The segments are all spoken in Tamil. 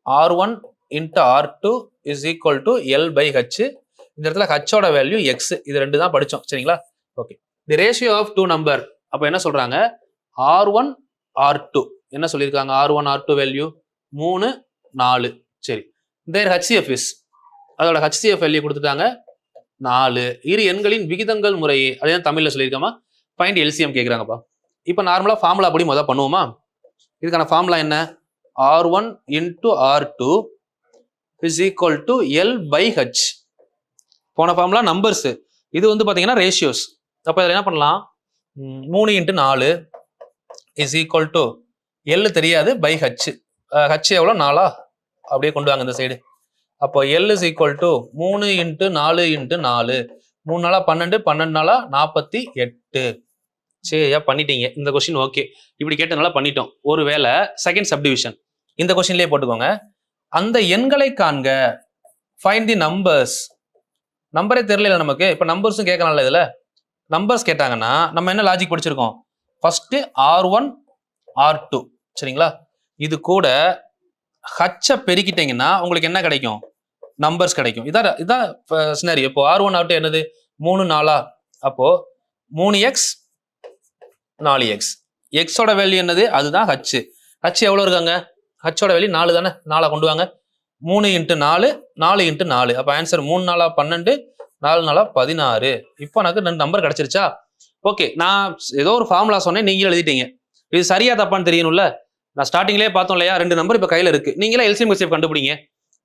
R1 into R2 is equal to L by H. இந்த இடத்துல ஹச்சோட வேல்யூ எக்ஸ். இது ரெண்டு தான் படிச்சோம் சரிங்களா. Okay, the ratio of two number. அப்போ என்ன சொல்றாங்க, R1 R2 என்ன சொல்லியிருக்காங்க, R1 R2 வேல்யூ 3 4. சரி, தேர் HCF இஸ், அதோட HCF வேல்யூ கொடுத்துட்டாங்க 4. இரு எண்களின் விகிதங்கள் முறையே, அதே தமிழ்ல சொல்லியிருக்காமா. Find LCM கேட்குறாங்கப்பா. இப்போ நார்மலாக ஃபார்முலா அப்படி முதல் பண்ணுவோமா. இதுக்கான ஃபார்முலா என்ன, R1 into R2 is equal to L by H. போன ஃபார்முலா நம்பர்ஸ், இது வந்து பார்த்தீங்கன்னா ரேஷியோஸ். அப்போ இதில் என்ன பண்ணலாம், 3 into 4 is equal to L தெரியாது by H. H எவ்வளோ, 4, அப்படியே கொண்டு வாங்க இந்த சைடு. அப்போ L is equal to 3 into 4 into 4. 3 நாளா 12, 12 நாளா 48. சரியா பண்ணிட்டீங்க இந்த கொஸ்டின். ஓகே, இப்படி கேட்டனால பண்ணிட்டோம். ஒருவேளை செகண்ட் சப்டிவிஷன் இந்த கொஸ்டின்லேயே போட்டுக்கோங்க. அந்த எண்களை காண்க, ஃபைண்ட் தி நம்பர்ஸ். நம்பரே தெரியல நமக்கு, இப்போ நம்பர்ஸும் கேட்கலாம்ல. இதில் நம்பர்ஸ் கேட்டாங்கன்னா நம்ம என்ன லாஜிக் படிச்சிருக்கோம், ஃபர்ஸ்ட் R1 R2 சரிங்களா. இது கூட ஹச்சை பெருக்கிட்டீங்கன்னா உங்களுக்கு என்ன கிடைக்கும், நம்பர்ஸ் கிடைக்கும். இதான் சினாரியோ. இப்போ R1 R2 என்னது, 3 4. அப்போ 3x 4x. எக்ஸோட வேல்யூ என்னது, அதுதான் ஹச். ஹச் எவ்வளோ இருக்காங்க, ஹச்சோட வேல்யூ 4 தானே. 4 கொண்டு வாங்க. 3 into 4 4 into 4. அப்போ ஆன்சர் 3 4 12, 4 4 16. இப்போ எனக்கு 2 நம்பர் கிடைச்சிருச்சா. ஓகே, நான் ஏதோ ஒரு ஃபார்முலா சொன்னேன், நீங்களும் எழுதிட்டீங்க. இது சரியா தப்பான்னு தெரியணும்ல. நான் ஸ்டார்டிங்லேயே பார்த்தோம் இல்லையா, 2 நம்பர் இப்போ கையில் இருக்கு. நீங்களே எல்சிஎம் ஹெச்எஃப் கண்டுபிடிங்க.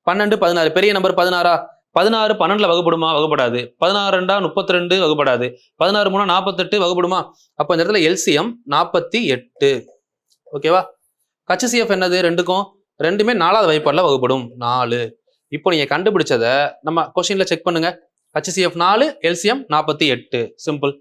12 16, பெரிய நம்பர் 16. 16 12ல வகுப்படுமா, வகுப்படாது. 16 2 32 வகுப்படாது. 16 3 48 வகுப்படுமா. அப்போ இந்த இடத்துல எல்சிஎம் 48. ஓகேவா. HCF என்னது, ரெண்டுக்கும் ரெண்டுமே 4வது வகைப்பாடுல வகுப்படும் 4. இப்போ நீங்க கண்டுபிடிச்சதை நம்ம கொஸ்டின்ல செக் பண்ணுங்க. HCF 4, LCM 48. சிம்பிள்.